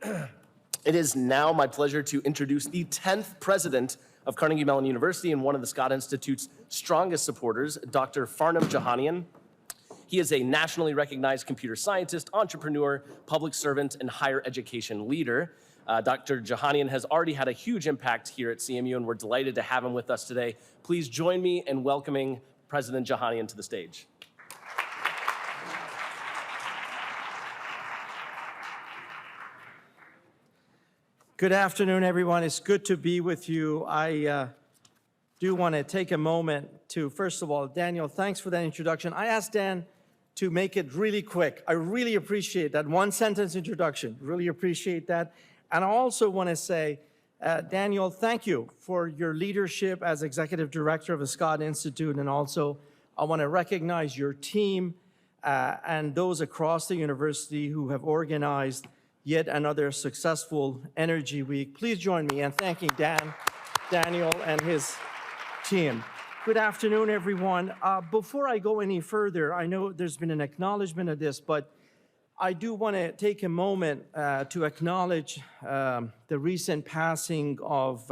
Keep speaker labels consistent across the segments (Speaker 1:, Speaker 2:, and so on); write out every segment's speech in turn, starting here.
Speaker 1: It is now my pleasure to introduce the 10th president of Carnegie Mellon University and one of the Scott Institute's strongest supporters, Dr. Farnam Jahanian. He is a nationally recognized computer scientist, entrepreneur, public servant, and higher education leader. Dr. Jahanian has already had a huge impact here at CMU, and we're delighted to have him with us today. Please join me in welcoming President Jahanian to the stage.
Speaker 2: Good afternoon, everyone. It's good to be with you. I do want to take a moment to, first of all, Daniel, thanks for that introduction. I asked Dan to make it really quick. I really appreciate that one-sentence introduction. Really appreciate that. And I also want to say, Daniel, thank you for your leadership as Executive Director of the Scott Institute. And also, I want to recognize your team and those across the university who have organized yet another successful Energy Week. Please join me in thanking Daniel, and his team. Good afternoon, everyone. Before I go any further, I know there's been an acknowledgement of this, but I do want to take a moment to acknowledge the recent passing of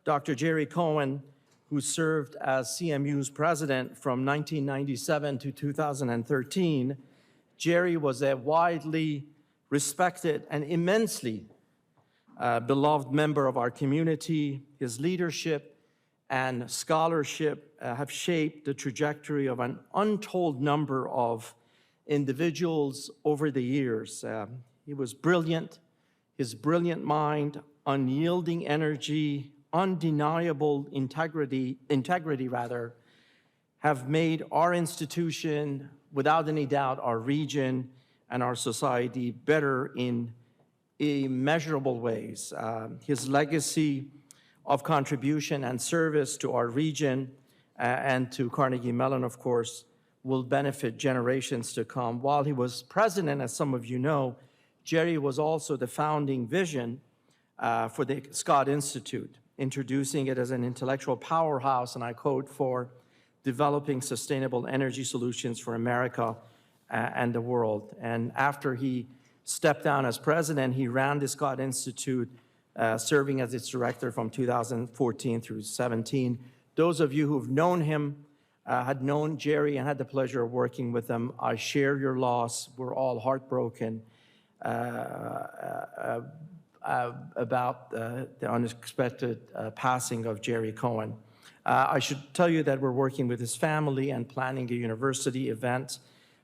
Speaker 2: Dr. Jerry Cohen, who served as CMU's president from 1997 to 2013. Jerry was a widely respected and immensely beloved member of our community. His leadership and scholarship have shaped the trajectory of an untold number of individuals over the years. He was brilliant. His brilliant mind, unyielding energy, undeniable integrity, have made our institution, without any doubt, our region, and our society better in immeasurable ways. His legacy of contribution and service to our region and to Carnegie Mellon, of course, will benefit generations to come. While he was president, as some of you know, Jerry was also the founding vision for the Scott Institute, introducing it as an intellectual powerhouse, and I quote, for developing sustainable energy solutions for America and the world. And after he stepped down as president, he ran the Scott Institute, serving as its director from 2014 through 17. Those of you who've known him, had known Jerry and had the pleasure of working with him, I share your loss. We're all heartbroken about the unexpected passing of Jerry Cohen. I should tell you that we're working with his family and planning a university event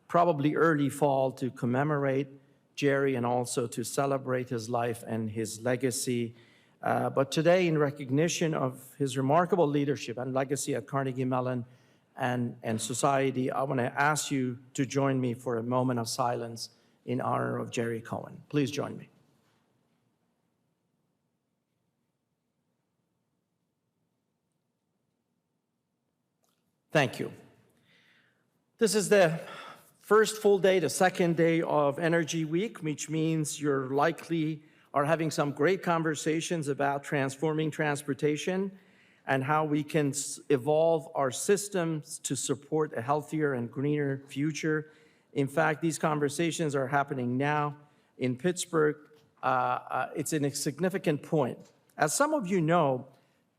Speaker 2: probably early fall to commemorate Jerry and also to celebrate his life and his legacy. But today, in recognition of his remarkable leadership and legacy at Carnegie Mellon and society, I want to ask you to join me for a moment of silence in honor of Jerry Cohen. Please join me. Thank you. This is the first full day, the second day of Energy Week, which means you're likely are having some great conversations about transforming transportation and how we can evolve our systems to support a healthier and greener future. In fact, these conversations are happening now in Pittsburgh. It's a significant point. As some of you know,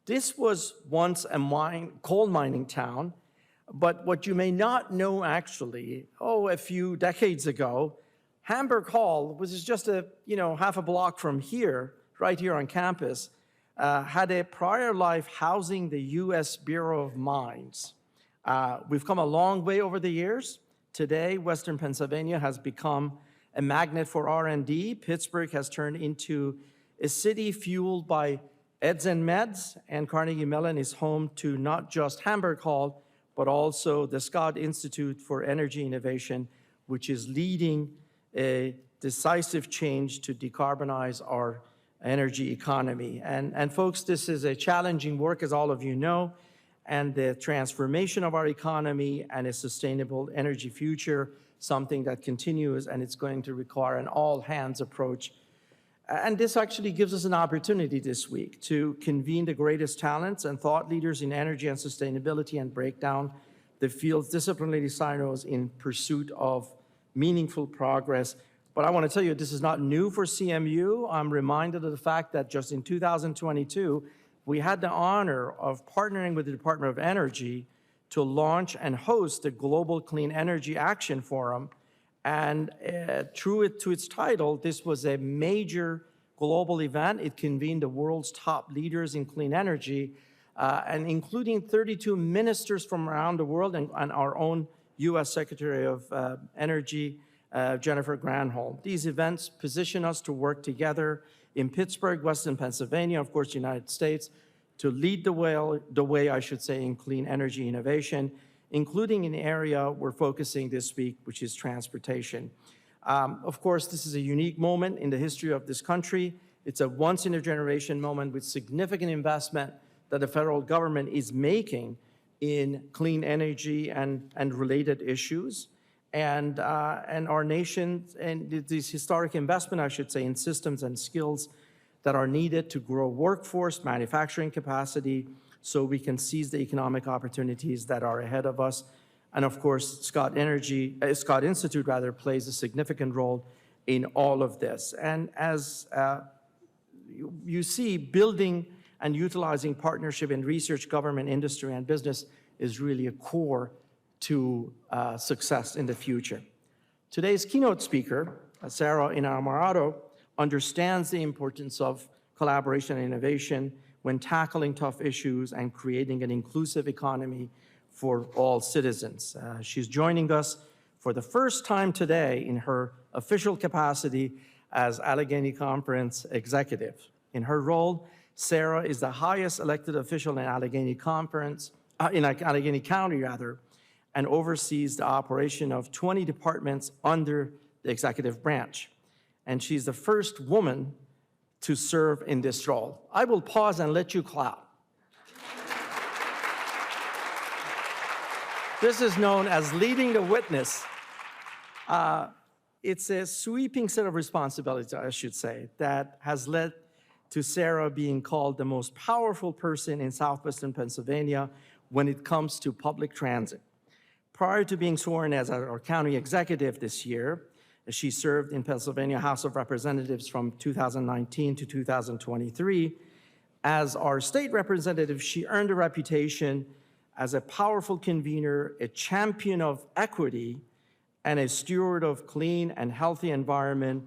Speaker 2: this was once a coal mining town. But what you may not know actually, a few decades ago, Hamburg Hall, which is just half a block from here, right here on campus, had a prior life housing the U.S. Bureau of Mines. We've come a long way over the years. Today, Western Pennsylvania has become a magnet for R&D. Pittsburgh has turned into a city fueled by eds and meds, and Carnegie Mellon is home to not just Hamburg Hall, but also the Scott Institute for Energy Innovation, which is leading a decisive change to decarbonize our energy economy. And folks, this is a challenging work, as all of you know, and the transformation of our economy and a sustainable energy future, something that continues, and it's going to require an all-hands approach. And this actually gives us an opportunity this week to convene the greatest talents and thought leaders in energy and sustainability and break down the field's disciplinary silos in pursuit of meaningful progress But I want to tell you, this is not new for CMU. I'm reminded of the fact that just in 2022, we had the honor of partnering with the Department of Energy to launch and host the Global Clean Energy Action Forum. And true to its title, this was a major global event. It convened the world's top leaders in clean energy, and including 32 ministers from around the world and our own U.S. Secretary of Energy, Jennifer Granholm. These events position us to work together in Pittsburgh, Western Pennsylvania, of course, United States, to lead the way, I should say, in clean energy innovation, including in the area we're focusing this week, which is transportation. Of course, this is a unique moment in the history of this country. It's a once-in-a-generation moment with significant investment that the federal government is making in clean energy and related issues. And our nation, and this historic investment, I should say, in systems and skills that are needed to grow workforce, manufacturing capacity, so we can seize the economic opportunities that are ahead of us. And of course, Scott Institute plays a significant role in all of this. And as you see, building and utilizing partnership in research, government, industry, and business is really a core to success in the future. Today's keynote speaker, Sara Innamorato, understands the importance of collaboration and innovation when tackling tough issues and creating an inclusive economy for all citizens. She's joining us for the first time today in her official capacity as Allegheny Conference executive. In her role, Sara is the highest elected official in Allegheny County, and oversees the operation of 20 departments under the executive branch. And she's the first woman to serve in this role. I will pause and let you clap. This is known as leading the witness. It's a sweeping set of responsibilities, I should say, that has led to Sara being called the most powerful person in southwestern Pennsylvania when it comes to public transit. Prior to being sworn as our county executive this year, she served in Pennsylvania House of Representatives from 2019 to 2023. As our state representative, she earned a reputation as a powerful convener, a champion of equity, and a steward of clean and healthy environment,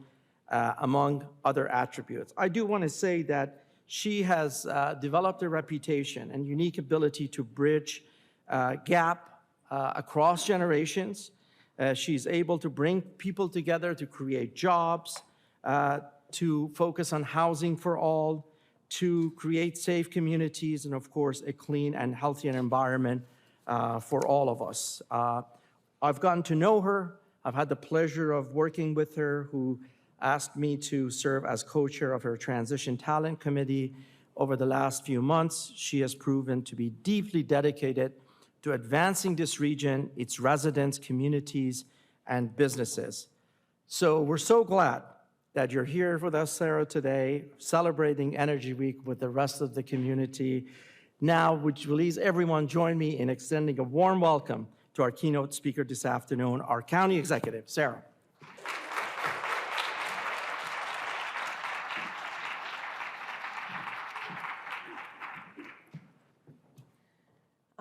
Speaker 2: among other attributes. I do want to say that she has developed a reputation and unique ability to bridge gap across generations. She's able to bring people together to create jobs, to focus on housing for all, to create safe communities, and of course, a clean and healthier environment for all of us. I've gotten to know her. I've had the pleasure of working with her, who asked me to serve as co-chair of her Transition Talent Committee. Over the last few months, she has proven to be deeply dedicated to advancing this region, its residents, communities, and businesses. So we're so glad that you're here with us, Sara, today, celebrating Energy Week with the rest of the community. Now, would you please everyone join me in extending a warm welcome to our keynote speaker this afternoon, our county executive, Sara.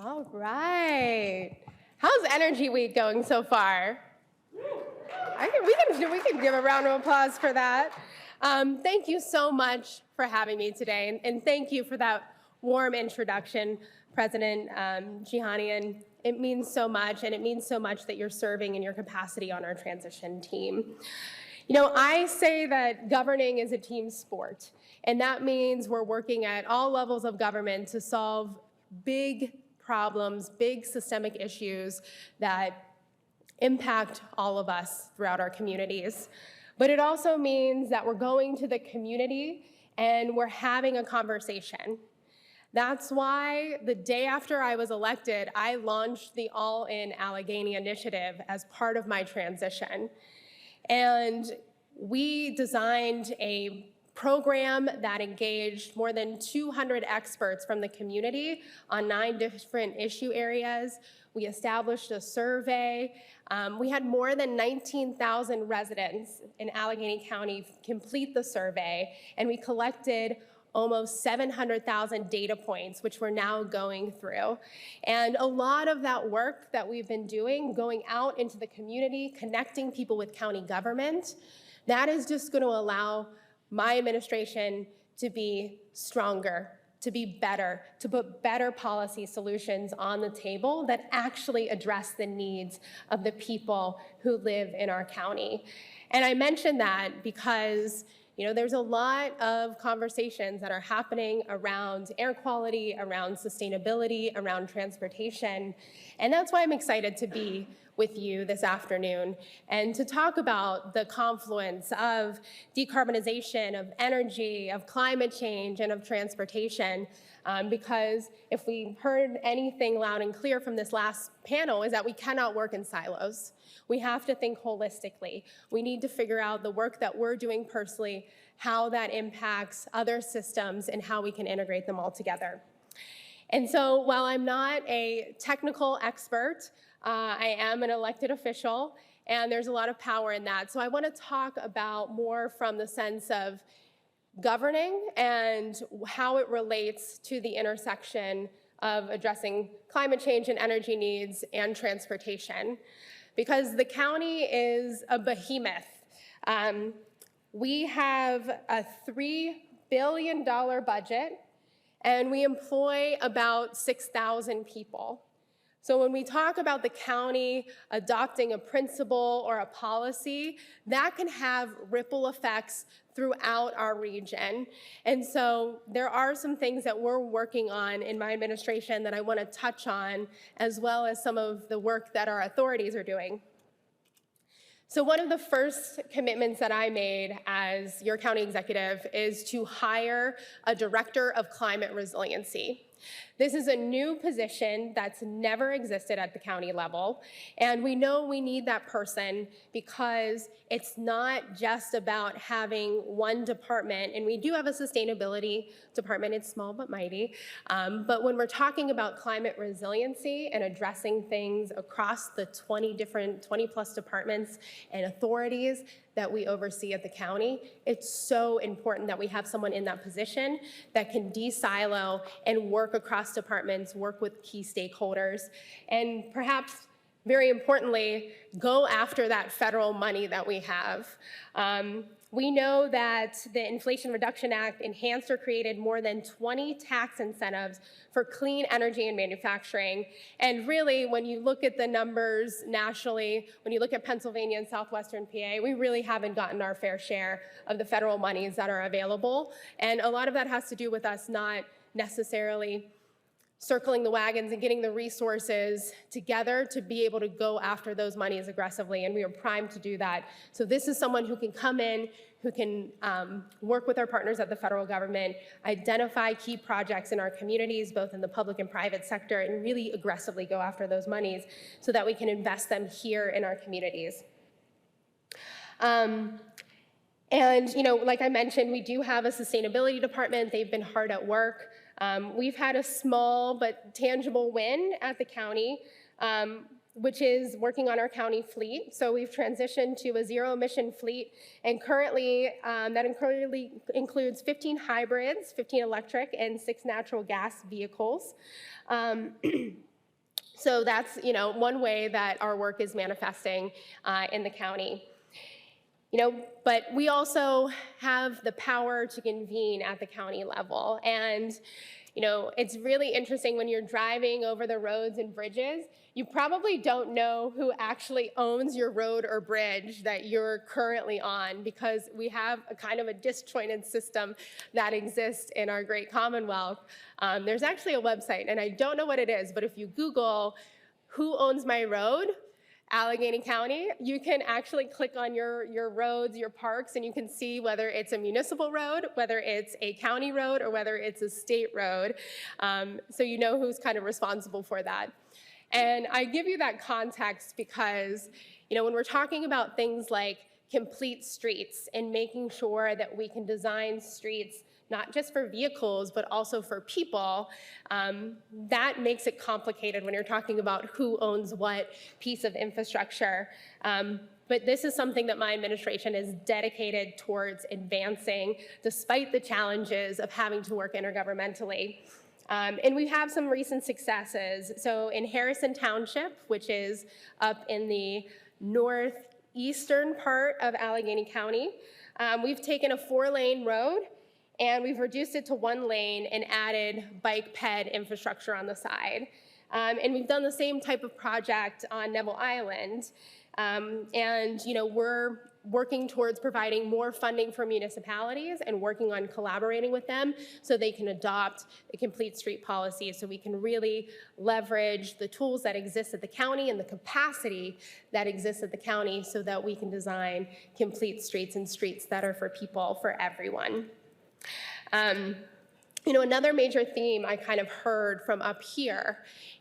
Speaker 3: All right. How's Energy Week going so far? We can give a round of applause for that. Thank you so much for having me today, and thank you for that warm introduction, President Jahanian. It means so much, and it means so much that you're serving in your capacity on our transition team. You know, I say that governing is a team sport, and that means we're working at all levels of government to solve big problems, big systemic issues that impact all of us throughout our communities. But it also means that we're going to the community and we're having a conversation. That's why the day after I was elected, I launched the All in Allegheny initiative as part of my transition. And we designed a program that engaged more than 200 experts from the community on 9 different issue areas. We established a survey. We had more than 19,000 residents in Allegheny County complete the survey, and we collected almost 700,000 data points, which we're now going through. And a lot of that work that we've been doing, going out into the community, connecting people with county government, that is just going to allow my administration to be stronger, to be better, to put better policy solutions on the table that actually address the needs of the people who live in our county. And I mention that because there's a lot of conversations that are happening around air quality, around sustainability, around transportation. And that's why I'm excited to be with you this afternoon and to talk about the confluence of decarbonization, of energy, of climate change, and of transportation. Because if we heard anything loud and clear from this last panel is that we cannot work in silos. We have to think holistically. We need to figure out the work that we're doing personally, how that impacts other systems, and how we can integrate them all together. And so while I'm not a technical expert, I am an elected official, and there's a lot of power in that. So I want to talk about more from the sense of governing and how it relates to the intersection of addressing climate change and energy needs and transportation. Because the county is a behemoth. We have a $3 billion budget, and we employ about 6,000 people. So when we talk about the county adopting a principle or a policy, that can have ripple effects throughout our region. And so there are some things that we're working on in my administration that I want to touch on, as well as some of the work that our authorities are doing. So one of the first commitments that I made as your county executive is to hire a director of climate resiliency. This is a new position that's never existed at the county level, and we know we need that person because it's not just about having one department, and we do have a sustainability department, it's small but mighty, but when we're talking about climate resiliency and addressing things across the 20 plus departments and authorities that we oversee at the county, it's so important that we have someone in that position that can de-silo and work across departments, work with key stakeholders, and perhaps very importantly, go after that federal money that we have. We know that the Inflation Reduction Act enhanced or created more than 20 tax incentives for clean energy and manufacturing. And really, when you look at the numbers nationally, when you look at Pennsylvania and Southwestern PA, we really haven't gotten our fair share of the federal monies that are available. And a lot of that has to do with us not necessarily circling the wagons and getting the resources together to be able to go after those monies aggressively, and we are primed to do that. So this is someone who can come in, who can work with our partners at the federal government, identify key projects in our communities, both in the public and private sector, and really aggressively go after those monies so that we can invest them here in our communities. And like I mentioned, we do have a sustainability department. They've been hard at work. We've had a small but tangible win at the county, which is working on our county fleet. So we've transitioned to a zero-emission fleet, and currently that includes 15 hybrids, 15 electric, and 6 natural gas vehicles. So that's one way that our work is manifesting in the county. But we also have the power to convene at the county level. And, it's really interesting when you're driving over the roads and bridges, you probably don't know who actually owns your road or bridge that you're currently on, because we have a kind of a disjointed system that exists in our great Commonwealth. There's actually a website, and I don't know what it is, but if you Google who owns my road, Allegheny County, you can actually click on your roads, your parks, and you can see whether it's a municipal road, whether it's a county road, or whether it's a state road. So you know who's kind of responsible for that. And I give you that context because, when we're talking about things like complete streets and making sure that we can design streets not just for vehicles, but also for people, that makes it complicated when you're talking about who owns what piece of infrastructure. But this is something that my administration is dedicated towards advancing, despite the challenges of having to work intergovernmentally. And we have some recent successes. So in Harrison Township, which is up in the northeastern part of Allegheny County, we've taken a 4-lane road and we've reduced it to 1 lane and added bike ped infrastructure on the side. And we've done the same type of project on Neville Island. And we're working towards providing more funding for municipalities and working on collaborating with them so they can adopt a complete street policy, so we can really leverage the tools that exist at the county and the capacity that exists at the county so that we can design complete streets and streets that are for people, for everyone. Another major theme I kind of heard from up here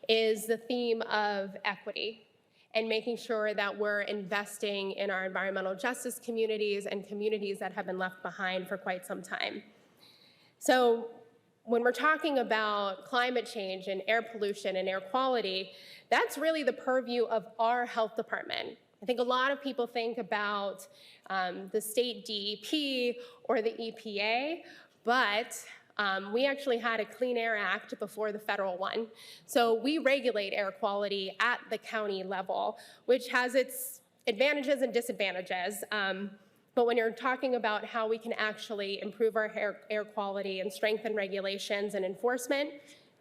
Speaker 3: is the theme of equity and making sure that we're investing in our environmental justice communities and communities that have been left behind for quite some time. So when we're talking about climate change and air pollution and air quality, that's really the purview of our health department. I think a lot of people think about the state DEP or the EPA, but we actually had a Clean Air Act before the federal one. So we regulate air quality at the county level, which has its advantages and disadvantages. But when you're talking about how we can actually improve our air quality and strengthen regulations and enforcement,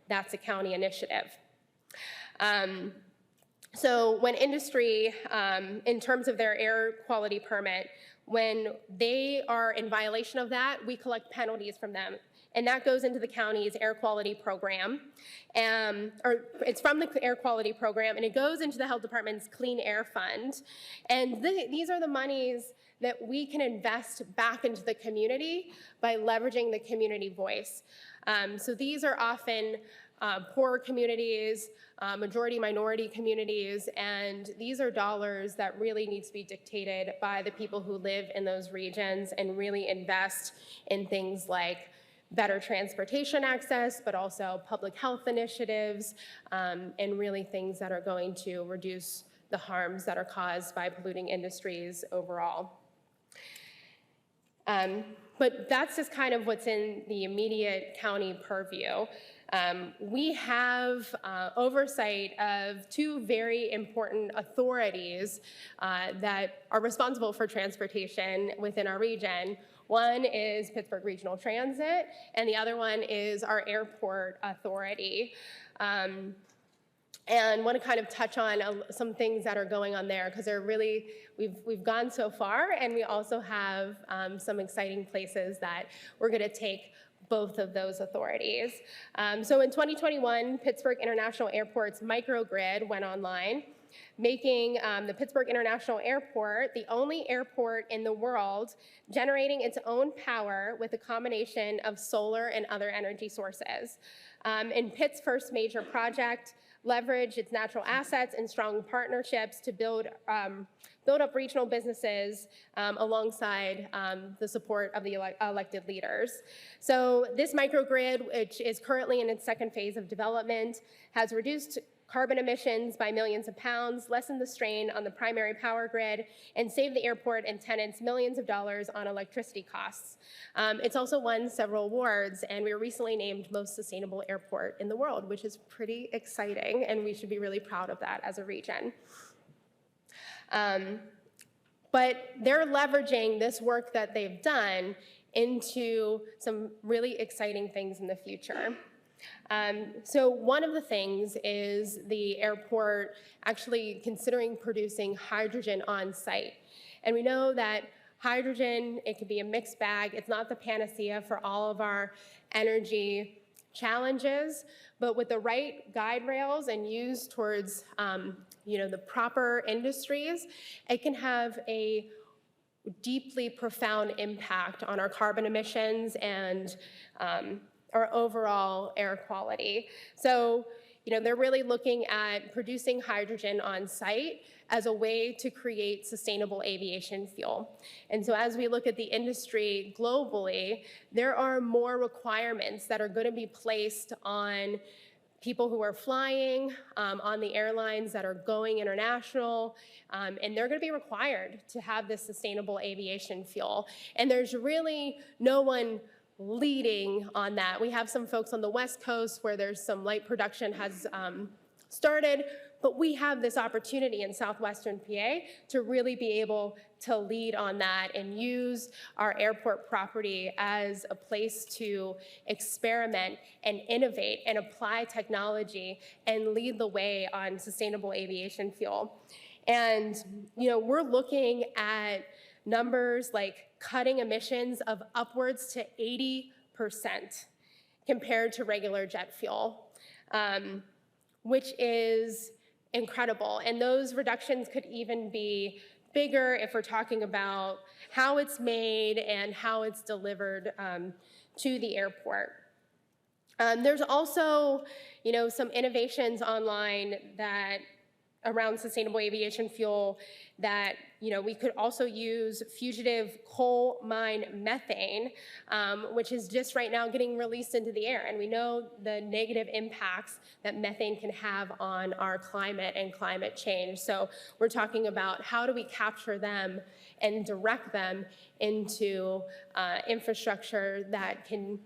Speaker 3: that's a county initiative. So when industry, in terms of their air quality permit, when they are in violation of that, we collect penalties from them. And that goes into the county's air quality program. Or it's from the air quality program, and it goes into the health department's Clean Air Fund. And these are the monies that we can invest back into the community by leveraging the community voice. So these are often poor communities, majority minority communities, and these are dollars that really need to be dictated by the people who live in those regions and really invest in things like better transportation access, but also public health initiatives, and really things that are going to reduce the harms that are caused by polluting industries overall. But that's just kind of what's in the immediate county purview. We have oversight of 2 very important authorities that are responsible for transportation within our region. One is Pittsburgh Regional Transit, and the other one is our airport authority. And want to kind of touch on some things that are going on there, because they're really, we've gone so far, and we also have some exciting places that we're going to take both of those authorities. So in 2021, Pittsburgh International Airport's microgrid went online, making the Pittsburgh International Airport the only airport in the world generating its own power with a combination of solar and other energy sources. And Pitt's first major project leveraged its natural assets and strong partnerships to build up regional businesses alongside the support of the elected leaders. So this microgrid, which is currently in its 2nd phase of development, has reduced carbon emissions by millions of pounds, lessened the strain on the primary power grid, and saved the airport and tenants millions of dollars on electricity costs. It's also won several awards, and we were recently named most sustainable airport in the world, which is pretty exciting, and we should be really proud of that as a region. But they're leveraging this work that they've done into some really exciting things in the future. So one of the things is the airport actually considering producing hydrogen on site. And we know that hydrogen, it can be a mixed bag. It's not the panacea for all of our energy challenges, but with the right guide rails and used towards the proper industries, it can have a deeply profound impact on our carbon emissions and our overall air quality. So, they're really looking at producing hydrogen on site as a way to create sustainable aviation fuel. And so as we look at the industry globally, there are more requirements that are going to be placed on people who are flying, on the airlines that are going international, and they're going to be required to have this sustainable aviation fuel. And there's really no one leading on that. We have some folks on the West Coast where there's some light production has started, but we have this opportunity in southwestern PA to really be able to lead on that and use our airport property as a place to experiment and innovate and apply technology and lead the way on sustainable aviation fuel. And we're looking at numbers like cutting emissions of upwards to 80% compared to regular jet fuel, which is incredible. And those reductions could even be bigger if we're talking about how it's made and how it's delivered to the airport. There's also, some innovations online that around sustainable aviation fuel that, we could also use fugitive coal mine methane, which is just right now getting released into the air. And we know the negative impacts that methane can have on our climate and climate change. So we're talking about how do we capture them and direct them into infrastructure that can,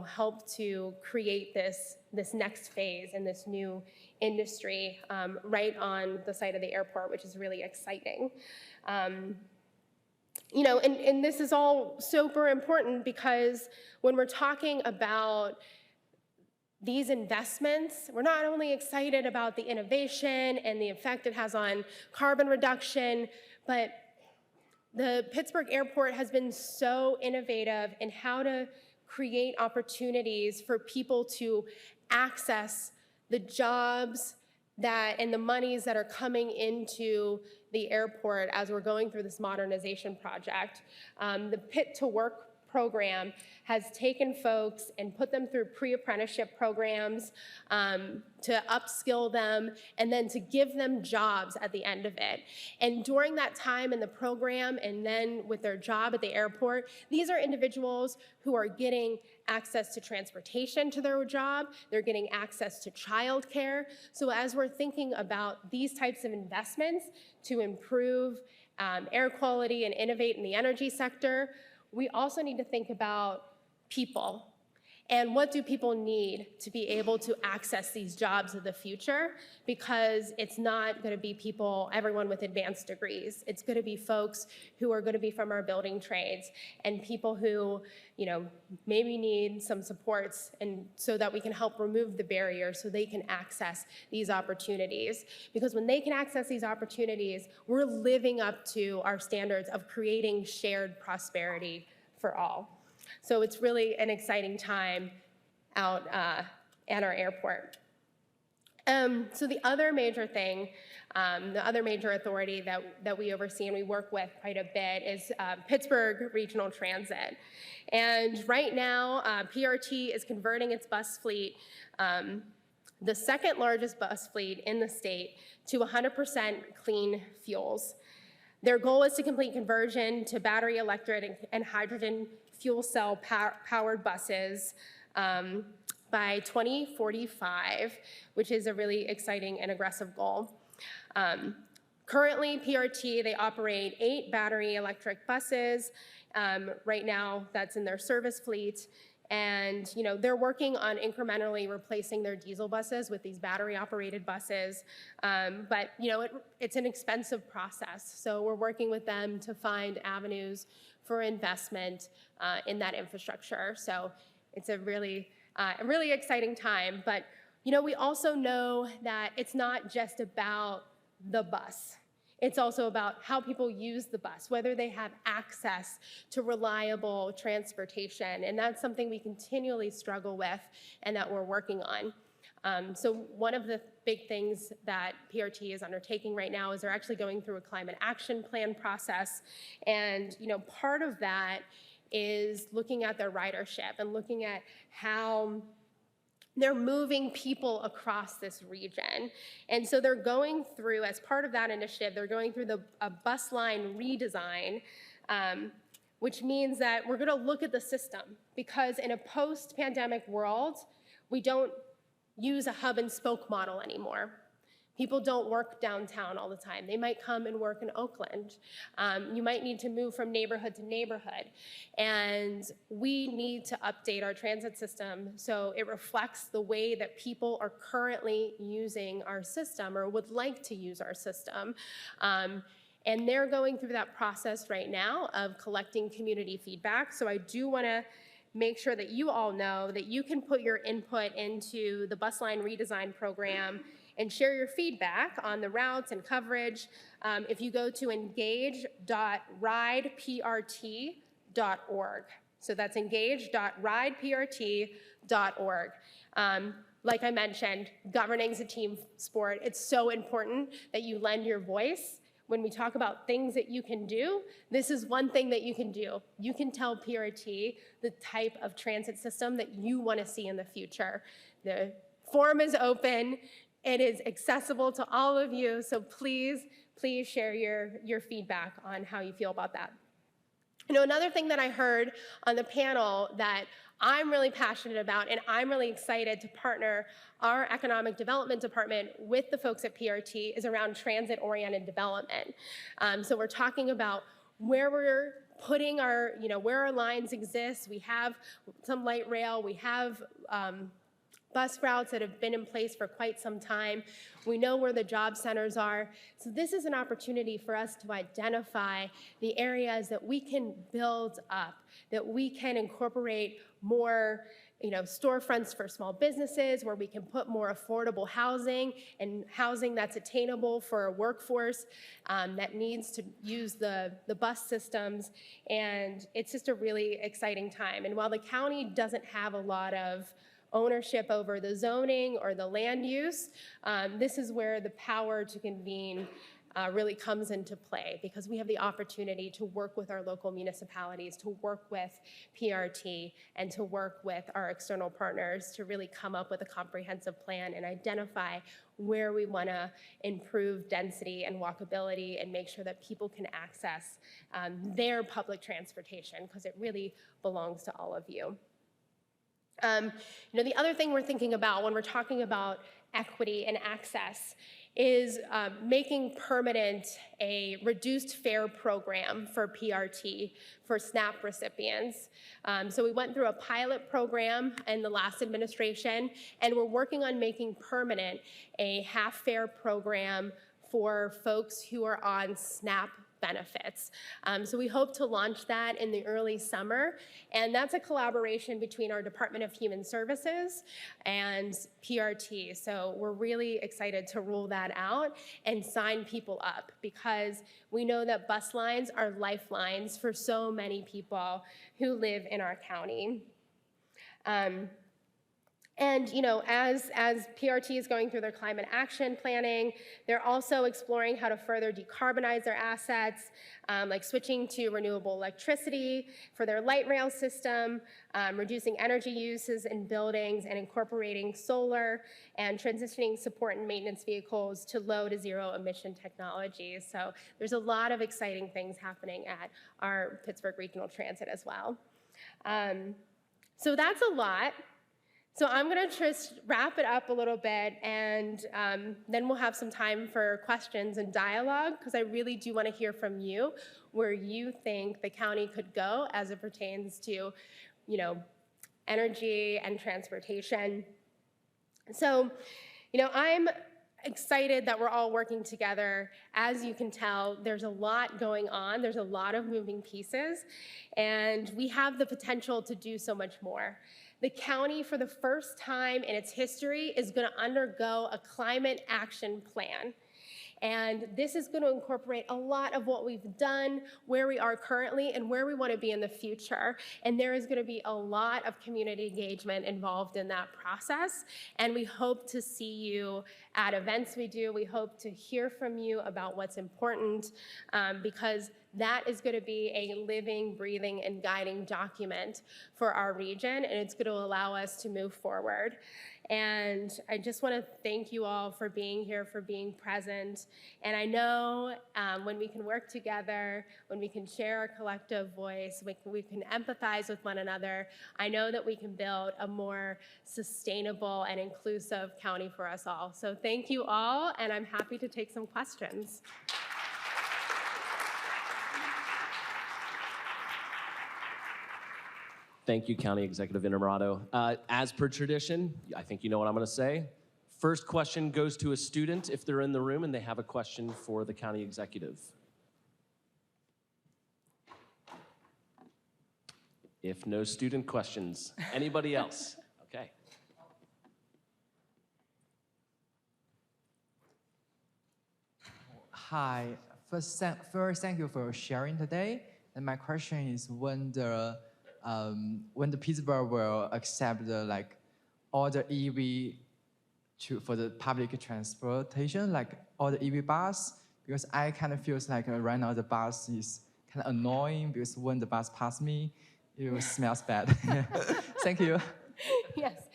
Speaker 3: help to create this next phase and this new industry right on the site of the airport, which is really exciting. And this is all super important because when we're talking about these investments, we're not only excited about the innovation and the effect it has on carbon reduction, but the Pittsburgh Airport has been so innovative in how to create opportunities for people to access the jobs and the monies that are coming into the airport as we're going through this modernization project. The Pit to Work program has taken folks and put them through pre-apprenticeship programs to upskill them and then to give them jobs at the end of it. And during that time in the program and then with their job at the airport, these are individuals who are getting access to transportation to their job, they're getting access to childcare. So as we're thinking about these types of investments to improve air quality and innovate in the energy sector, we also need to think about people and what do people need to be able to access these jobs of the future, because it's not going to be everyone with advanced degrees. It's going to be folks who are going to be from our building trades and people who, maybe need some supports and so that we can help remove the barriers so they can access these opportunities. Because when they can access these opportunities, we're living up to our standards of creating shared prosperity for all. So it's really an exciting time out at our airport. So the other major thing, the other major authority that we oversee and we work with quite a bit is Pittsburgh Regional Transit. And right now, PRT is converting its bus fleet, the second largest bus fleet in the state, to 100% clean fuels. Their goal is to complete conversion to battery electric and hydrogen fuel cell powered buses by 2045, which is a really exciting and aggressive goal. Currently, PRT, they operate 8 battery electric buses. Right now, that's in their service fleet. And they're working on incrementally replacing their diesel buses with these battery-operated buses. But it's an expensive process. So we're working with them to find avenues for investment in that infrastructure. So it's a really exciting time. But we also know that it's not just about the bus. It's also about how people use the bus, whether they have access to reliable transportation. And that's something we continually struggle with and that we're working on. So one of the big things that PRT is undertaking right now is they're actually going through a climate action plan process. And part of that is looking at their ridership and looking at how they're moving people across this region. And so they're going through, as part of that initiative, they're going through a bus line redesign, which means that we're gonna look at the system, because in a post-pandemic world, we don't use a hub and spoke model anymore. People don't work downtown all the time. They might come and work in Oakland. You might need to move from neighborhood to neighborhood. And we need to update our transit system so it reflects the way that people are currently using our system or would like to use our system. And they're going through that process right now of collecting community feedback. So I do wanna make sure that you all know that you can put your input into the bus line redesign program and share your feedback on the routes and coverage. If you go to engage.rideprt.org. So that's engage.rideprt.org. Like I mentioned, governing is a team sport. It's so important that you lend your voice. When we talk about things that you can do, this is one thing that you can do. You can tell PRT the type of transit system that you want to see in the future. The forum is open. It is accessible to all of you, so please share your feedback on how you feel about that. You know, another thing that I heard on the panel that I'm really passionate about, and I'm really excited to partner our economic development department with the folks at PRT, is around transit-oriented development. So we're talking about where we're putting our, where our lines exist. We have some light rail, we have bus routes that have been in place for quite some time. We know where the job centers are. So this is an opportunity for us to identify the areas that we can build up, that we can incorporate more storefronts for small businesses, where we can put more affordable housing and housing that's attainable for a workforce that needs to use the bus systems. And it's just a really exciting time. And while the county doesn't have a lot of ownership over the zoning or the land use, this is where the power to convene really comes into play, because we have the opportunity to work with our local municipalities, to work with PRT, and to work with our external partners to really come up with a comprehensive plan and identify where we want to improve density and walkability and make sure that people can access their public transportation, because it really belongs to all of you. The other thing we're thinking about when we're talking about equity and access is making permanent a reduced fare program for PRT for SNAP recipients. So we went through a pilot program in the last administration, and we're working on making permanent a half fare program for folks who are on SNAP benefits. So we hope to launch that in the early summer, and that's a collaboration between our Department of Human Services and PRT. So we're really excited to roll that out and sign people up, because we know that bus lines are lifelines for so many people who live in our county. And as PRT is going through their climate action planning, they're also exploring how to further decarbonize their assets, like switching to renewable electricity for their light rail system, reducing energy uses in buildings, and incorporating solar, and transitioning support and maintenance vehicles to low to zero emission technologies. So there's a lot of exciting things happening at our Pittsburgh Regional Transit as well. So that's a lot. So I'm going to just wrap it up a little bit, and then we'll have some time for questions and dialogue, because I really do want to hear from you where you think the county could go as it pertains to, energy and transportation. So, I'm excited that we're all working together. As you can tell, there's a lot going on. There's a lot of moving pieces, and we have the potential to do so much more. The county, for the first time in its history, is going to undergo a climate action plan. And this is going to incorporate a lot of what we've done, where we are currently, and where we want to be in the future. And there is going to be a lot of community engagement involved in that process. And we hope to see you at events we do. We hope to hear from you about what's important, because that is going to be a living, breathing, and guiding document for our region, and it's going to allow us to move forward. And I just want to thank you all for being here, for being present. And I know when we can work together, when we can share a collective voice, we can empathize with one another, I know that we can build a more sustainable and inclusive county for us all. So thank you all, and I'm happy to take some questions.
Speaker 1: Thank you, County Executive Innamorato. As per tradition, I think you know what I'm going to say. First question goes to a student if they're in the room and they have a question for the county executive. If no student questions, anybody else? Okay.
Speaker 4: Hi. First, thank you for sharing today. And my question is, when the Pittsburgh will accept all the EV for the public transportation, like all the EV bus, because I kind of feels like right now the bus is kind of annoying because when the bus passes me, it smells bad. Thank you.
Speaker 3: Yes.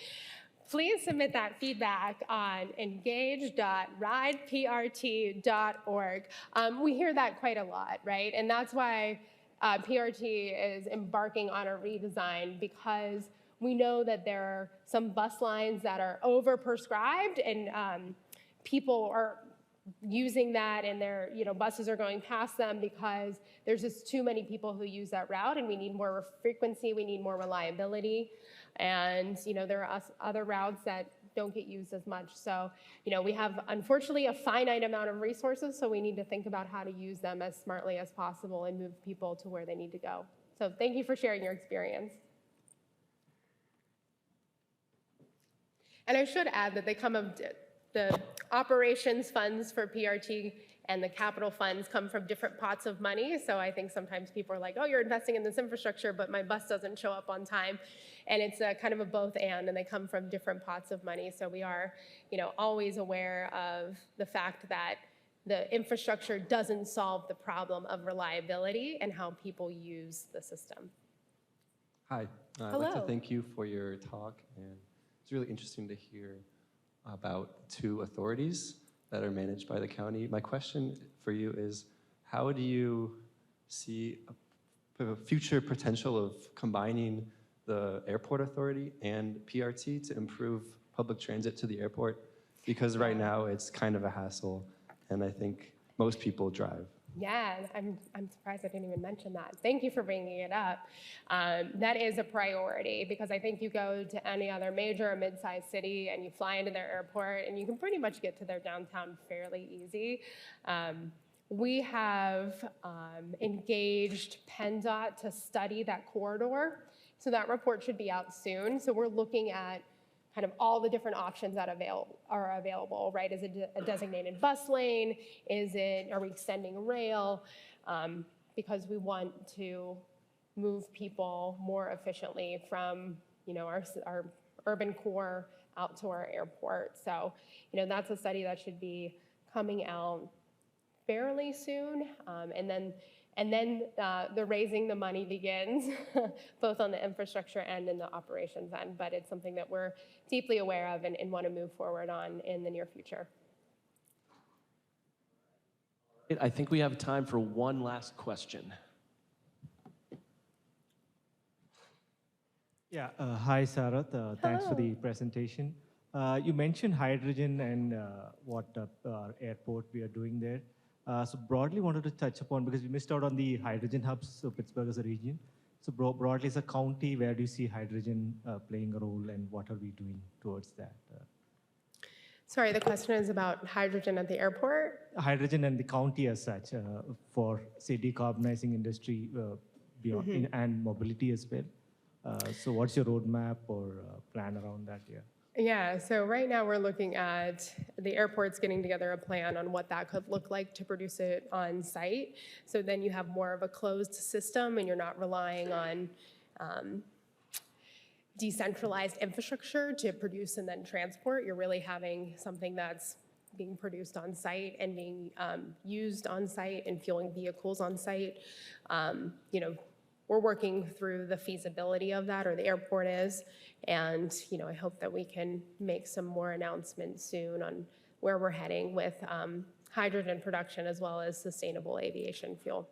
Speaker 3: Please submit that feedback on engage.rideprt.org. We hear that quite a lot, right? And that's why PRT is embarking on a redesign, because we know that there are some bus lines that are overprescribed and people are using that and their buses are going past them because there's just too many people who use that route, and we need more frequency, we need more reliability. And there are other routes that don't get used as much. So we have, unfortunately, a finite amount of resources, so we need to think about how to use them as smartly as possible and move people to where they need to go. So thank you for sharing your experience. And I should add that they come of the operations funds for PRT and the capital funds come from different pots of money. So I think sometimes people are like, oh, you're investing in this infrastructure, but my bus doesn't show up on time. And it's a kind of a both and they come from different pots of money. So we are, always aware of the fact that the infrastructure doesn't solve the problem of reliability and how people use the system.
Speaker 5: Hi, I'd like to thank you for your talk, and it's really interesting to hear about two authorities that are managed by the county. My question for you is, how do you see a future potential of combining the airport authority and PRT to improve public transit to the airport? Because right now it's kind of a hassle, and I think most people drive.
Speaker 3: Yeah, I'm surprised I didn't even mention that. Thank you for bringing it up. That is a priority, because I think you go to any other major or mid-sized city and you fly into their airport and you can pretty much get to their downtown fairly easy. We have engaged PennDOT to study that corridor. So that report should be out soon. So we're looking at kind of all the different options that are available, right? Is it a designated bus lane? Are we extending rail? Because we want to move people more efficiently from, our urban core out to our airport. So, that's a study that should be coming out fairly soon. And then the raising the money begins, both on the infrastructure and in the operations end. But it's something that we're deeply aware of and want to move forward on in the near future.
Speaker 1: I think we have time for one last question.
Speaker 6: Yeah, hi, Sara. Thanks for the presentation. You mentioned hydrogen and what airport we are doing there. So broadly wanted to touch upon, because we missed out on the hydrogen hubs, so Pittsburgh as a region. So broadly as a county, where do you see hydrogen playing a role, and what are we doing towards that?
Speaker 3: Sorry, the question is about hydrogen at the airport?
Speaker 6: Hydrogen and the county as such, for, say, decarbonizing industry beyond, and mobility as well. So what's your roadmap or plan around that?
Speaker 3: Yeah, so right now we're looking at the airports getting together a plan on what that could look like to produce it on site. So then you have more of a closed system and you're not relying on decentralized infrastructure to produce and then transport. You're really having something that's being produced on site and being used on site and fueling vehicles on site. we're working through the feasibility of that, or the airport is. And, I hope that we can make some more announcements soon on where we're heading with hydrogen production as well as sustainable aviation fuel.